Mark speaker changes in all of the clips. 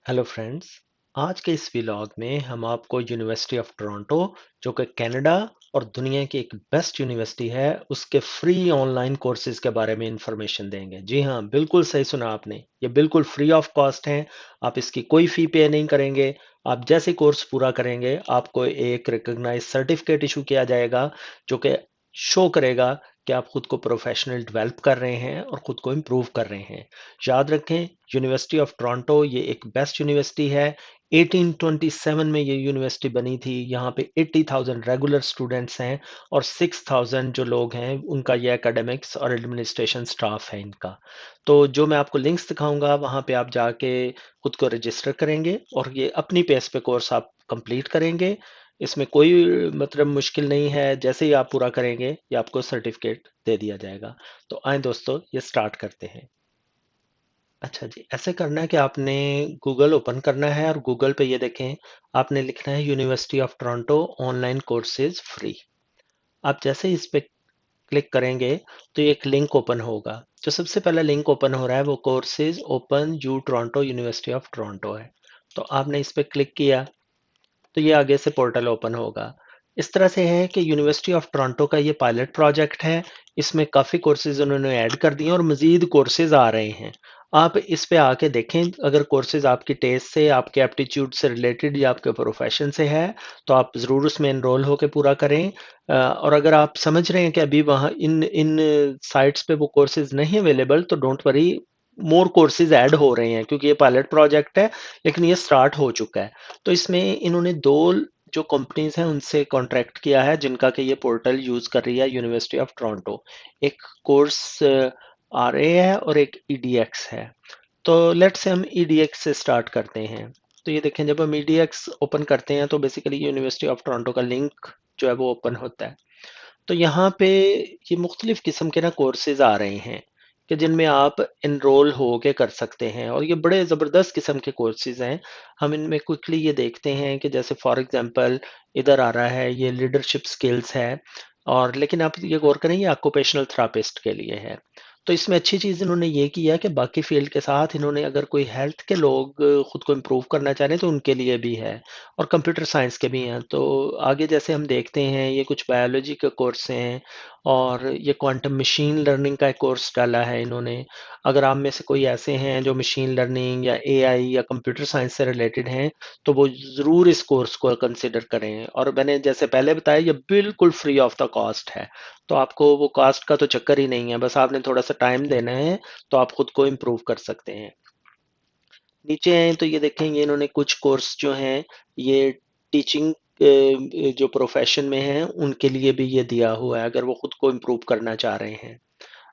Speaker 1: Hello friends. आज के इस व्लॉग में हम आपको यूनिवर्सिटी ऑफ टोरंटो जो कि कनाडा और दुनिया की एक बेस्ट यूनिवर्सिटी है उसके फ्री ऑनलाइन कोर्सेज के बारे में इंफॉर्मेशन देंगे। जी हाँ, बिल्कुल सही सुना आपने। ये बिल्कुल फ्री ऑफ कॉस्ट हैं। आप इसकी कोई फ़ी पे नहीं करेंगे। आप जैसे कोर्स पूरा करेंगे आपको एक रिकॉग्नाइज सर्टिफिकेट इशू किया जाएगा जो कि शो करेगा कि आप खुद को प्रोफेशनल डेवलप कर रहे हैं और खुद को इम्प्रूव कर रहे हैं। याद रखें, यूनिवर्सिटी ऑफ टोरंटो ये एक बेस्ट यूनिवर्सिटी है। 1827 में ये यूनिवर्सिटी बनी थी। यहाँ पे 80,000 रेगुलर स्टूडेंट्स हैं और 6,000 जो लोग हैं उनका ये एकेडमिक्स और एडमिनिस्ट्रेशन स्टाफ है इनका। तो जो मैं आपको लिंक्स दिखाऊंगा वहाँ पे आप जाके खुद को रजिस्टर करेंगे और ये अपनी पेस पे कोर्स आप कंप्लीट करेंगे। इसमें कोई मतलब मुश्किल नहीं है। जैसे ही आप पूरा करेंगे ये आपको सर्टिफिकेट दे दिया जाएगा। तो आए दोस्तों, ये स्टार्ट करते हैं। अच्छा जी, ऐसे करना है कि आपने गूगल ओपन करना है और गूगल पे ये देखें, आपने लिखना है university of Toronto online courses free. आप जैसे ही इस पे क्लिक करेंगे तो ये एक लिंक ओपन होगा। जो सबसे पहला लिंक ओपन हो रहा है वो courses open you Toronto university of Toronto है। तो आपने इस पे क्लिक किया तो ये आगे से पोर्टल ओपन होगा। इस तरह से है कि यूनिवर्सिटी ऑफ टोरंटो का ये पायलट प्रोजेक्ट है। इसमें काफ़ी कोर्सेज उन्होंने ऐड कर दिए और मज़ीद कोर्सेज आ रहे हैं। आप इस पे आके देखें, अगर कोर्सेज आपकी टेस्ट से, आपके एप्टीट्यूड से रिलेटेड या आपके प्रोफेशन से है तो आप ज़रूर उसमें एनरोल होकर पूरा करें। और अगर आप समझ रहे हैं कि अभी वहाँ इन इन साइट्स पे वो कोर्सेज नहीं अवेलेबल तो don't worry, more courses add हो रहे हैं क्योंकि ये पायलट प्रोजेक्ट है लेकिन ये स्टार्ट हो चुका है। तो इसमें इन्होंने दो जो कंपनीज हैं उनसे कॉन्ट्रैक्ट किया है जिनका कि ये पोर्टल यूज कर रही है यूनिवर्सिटी ऑफ टोरंटो। एक कोर्स आर ए है और एक ईडीएक्स है। तो लेट्स से हम ईडीएक्स से स्टार्ट करते हैं। तो ये देखें, जब हम ईडीएक्स ओपन करते हैं तो बेसिकली यूनिवर्सिटी ऑफ टोरंटो का लिंक जो है वो ओपन होता है। तो यहाँ पे ये मुख्तलिफ किस्म के ना कोर्सेज आ रहे हैं कि जिनमें आप इनरोल हो के कर सकते हैं और ये बड़े ज़बरदस्त किस्म के कोर्सेज हैं। हम इनमें क्विकली ये देखते हैं कि जैसे फॉर एग्जांपल इधर आ रहा है ये लीडरशिप स्किल्स है। और लेकिन आप ये गौर करें, ये ऑक्यूपेशनल थेरापिस्ट के लिए है। तो इसमें अच्छी चीज़ इन्होंने ये की है कि बाकी फील्ड के साथ इन्होंने अगर कोई हेल्थ के लोग खुद को इम्प्रूव करना चाह रहे हैं तो उनके लिए भी है और कंप्यूटर साइंस के भी हैं। तो आगे जैसे हम देखते हैं ये कुछ बायोलॉजी के कोर्स हैं और ये क्वांटम मशीन लर्निंग का एक कोर्स डाला है इन्होंने। अगर आप में से कोई ऐसे हैं जो मशीन लर्निंग या एआई या कंप्यूटर साइंस से रिलेटेड हैं तो वो ज़रूर इस कोर्स को कंसिडर करें। और मैंने जैसे पहले बताया ये बिल्कुल फ्री ऑफ द कॉस्ट है। तो आपको वो कॉस्ट का तो चक्कर ही नहीं है, बस आपने थोड़ा सा टाइम देना है तो आप खुद को इम्प्रूव कर सकते हैं। नीचे आए तो ये देखेंगे इन्होंने कुछ कोर्स जो हैं ये टीचिंग जो प्रोफेशन में हैं उनके लिए भी ये दिया हुआ है अगर वो खुद को इम्प्रूव करना चाह रहे हैं।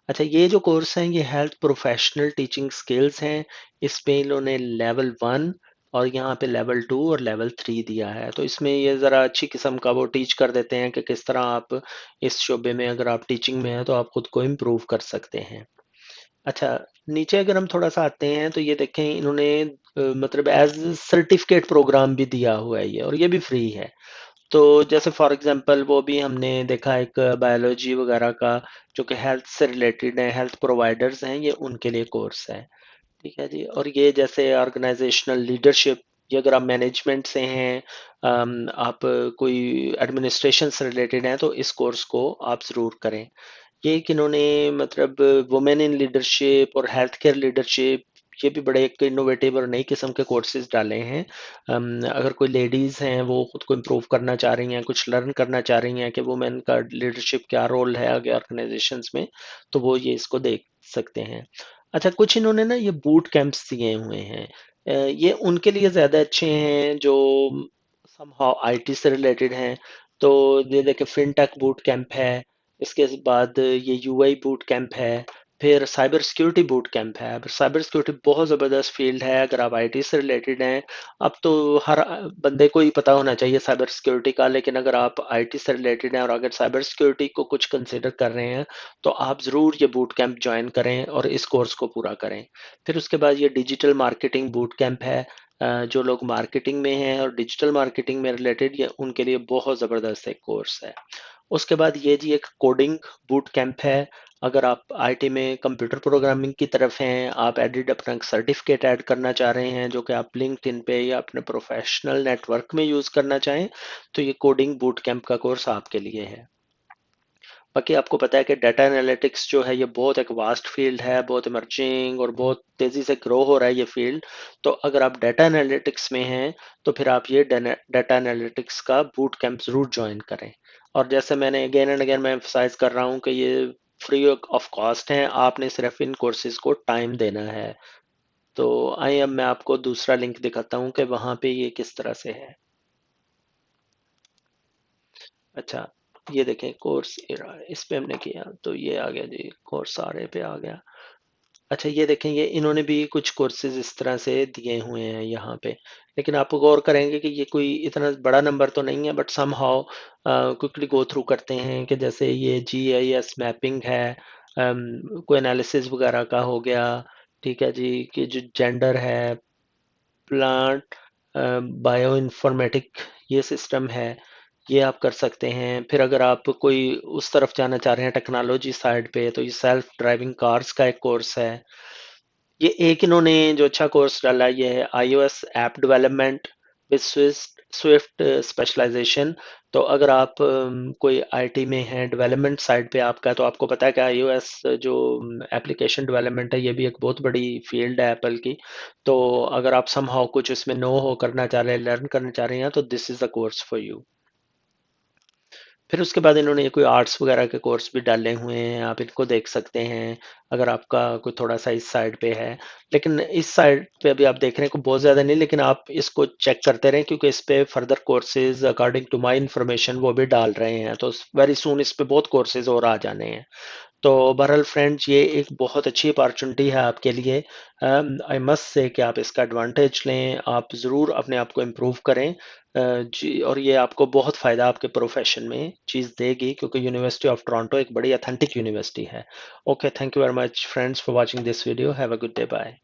Speaker 1: अच्छा, ये जो कोर्स हैं ये हेल्थ प्रोफेशनल टीचिंग स्किल्स हैं। इसमें इन्होंने लेवल 1 और यहाँ पे लेवल 2 और लेवल 3 दिया है। तो इसमें ये ज़रा अच्छी किस्म का वो टीच कर देते हैं कि किस तरह आप इस शोबे में, अगर आप टीचिंग में हैं तो आप खुद को इम्प्रूव कर सकते हैं। अच्छा, नीचे अगर हम थोड़ा सा आते हैं तो ये देखें इन्होंने मतलब एज सर्टिफिकेट प्रोग्राम भी दिया हुआ है ये, और ये भी फ्री है। तो जैसे फॉर एग्जांपल वो भी हमने देखा एक बायोलॉजी वगैरह का जो कि हेल्थ से रिलेटेड है, हेल्थ प्रोवाइडर्स हैं, ये उनके लिए कोर्स है। ठीक है जी। और ये जैसे ऑर्गेनाइजेशनल लीडरशिप, ये अगर आप मैनेजमेंट से हैं, आप कोई एडमिनिस्ट्रेशन से रिलेटेड हैं तो इस कोर्स को आप ज़रूर करें। ये कि इन्होंने मतलब वुमेन इन लीडरशिप और हेल्थ केयर लीडरशिप, ये भी बड़े एक इनोवेटिव और नई किस्म के कोर्सेज डाले हैं। अगर कोई लेडीज़ हैं वो खुद को इम्प्रूव करना चाह रही हैं, कुछ लर्न करना चाह रही हैं कि वुमेन का लीडरशिप क्या रोल है आगे ऑर्गेनाइजेशंस में, तो वो ये इसको देख सकते हैं। अच्छा, कुछ इन्होंने ना ये बूट कैंप्स दिए हुए हैं। ये उनके लिए ज़्यादा अच्छे हैं जो समहाउ आईटी से रिलेटेड हैं। तो ये देखिए फिनटेक बूट कैंप है, इसके बाद ये यूआई बूट कैंप है, फिर साइबर सिक्योरिटी बूट कैंप है। साइबर सिक्योरिटी बहुत ज़बरदस्त फील्ड है अगर आप आईटी से रिलेटेड हैं। अब तो हर बंदे को ही पता होना चाहिए साइबर सिक्योरिटी का, लेकिन अगर आप आईटी से रिलेटेड हैं और अगर साइबर सिक्योरिटी को कुछ कंसिडर कर रहे हैं तो आप ज़रूर ये बूट कैंप ज्वाइन करें और इस कोर्स को पूरा करें। फिर उसके बाद ये डिजिटल मार्केटिंग बूट कैंप है। जो लोग मार्केटिंग में हैं और डिजिटल मार्केटिंग में रिलेटेड, ये उनके लिए बहुत ज़बरदस्त एक कोर्स है। उसके बाद ये जी एक कोडिंग बूट कैंप है। अगर आप आईटी में कंप्यूटर प्रोग्रामिंग की तरफ हैं, आप एडिट अपना सर्टिफिकेट ऐड करना चाह रहे हैं जो कि आप लिंक्डइन पे या अपने प्रोफेशनल नेटवर्क में यूज़ करना चाहें, तो ये कोडिंग बूट कैंप का कोर्स आपके लिए है। बाकी आपको पता है कि डाटा एनालिटिक्स जो है ये बहुत एक वास्ट फील्ड है, बहुत इमर्जिंग और बहुत तेज़ी से ग्रो हो रहा है ये फील्ड। तो अगर आप डाटा एनालिटिक्स में हैं तो फिर आप ये डाटा एनालिटिक्स का बूट कैंप ज़रूर ज्वाइन करें। और जैसे मैंने अगेन एंड अगेन मैं एम्फसाइज कर रहा हूँ कि ये फ्री ऑफ कॉस्ट हैं, आपने सिर्फ इन कोर्सेज को टाइम देना है। तो आइए अब मैं आपको दूसरा लिंक दिखाता हूँ कि वहाँ पे ये किस तरह से है। अच्छा, ये देखें कोर्स एरा, इस पे हमने किया तो ये आ गया जी, कोर्स आरे पे आ गया। अच्छा, ये देखें ये इन्होंने भी कुछ कोर्सेज इस तरह से दिए हुए हैं यहाँ पे, लेकिन आप गौर करेंगे कि ये कोई इतना बड़ा नंबर तो नहीं है, but somehow quickly go through करते हैं कि जैसे ये जीआईएस मैपिंग है, कोई एनालिसिस वगैरह का हो गया, ठीक है जी, कि जो जेंडर है, प्लांट बायो इन्फॉर्मेटिक ये सिस्टम है, ये आप कर सकते हैं। फिर अगर आप कोई उस तरफ जाना चाह रहे हैं टेक्नोलॉजी साइड पे, तो ये सेल्फ ड्राइविंग कार्स का एक कोर्स है। ये एक इन्होंने जो अच्छा कोर्स डाला है, ये है iOS app development with Swift specialisation. तो अगर आप कोई आईटी में है, डेवलपमेंट साइड पे आपका, तो आपको पता है कि iOS जो एप्लीकेशन डेवलपमेंट है ये भी एक बहुत बड़ी फील्ड है एप्पल की। तो अगर आप समहाउ कुछ इसमें नो हो करना चाह रहे हैं, लर्न करना चाह रहे हैं, तो this is the course for you. फिर उसके बाद इन्होंने ये कोई आर्ट्स वगैरह के कोर्स भी डाले हुए हैं, आप इनको देख सकते हैं अगर आपका कोई थोड़ा सा इस साइड पे है। लेकिन इस साइड पे अभी आप देख रहे हैं को बहुत ज़्यादा नहीं, लेकिन आप इसको चेक करते रहें क्योंकि इस पे further courses according to my information वो भी डाल रहे हैं, तो वेरी सून इस पे बहुत कोर्सेज और आ जाने हैं। तो बहरहाल फ्रेंड्स, ये एक बहुत अच्छी अपॉर्चुनिटी है आपके लिए। आई मस्ट से कि आप इसका एडवांटेज लें, आप ज़रूर अपने आप को इम्प्रूव करें। जी, और ये आपको बहुत फ़ायदा आपके प्रोफेशन में चीज़ देगी क्योंकि यूनिवर्सिटी ऑफ टोरंटो एक बड़ी अथेंटिक यूनिवर्सिटी है। Okay, thank you very much friends for watching this video. Have a good day, bye.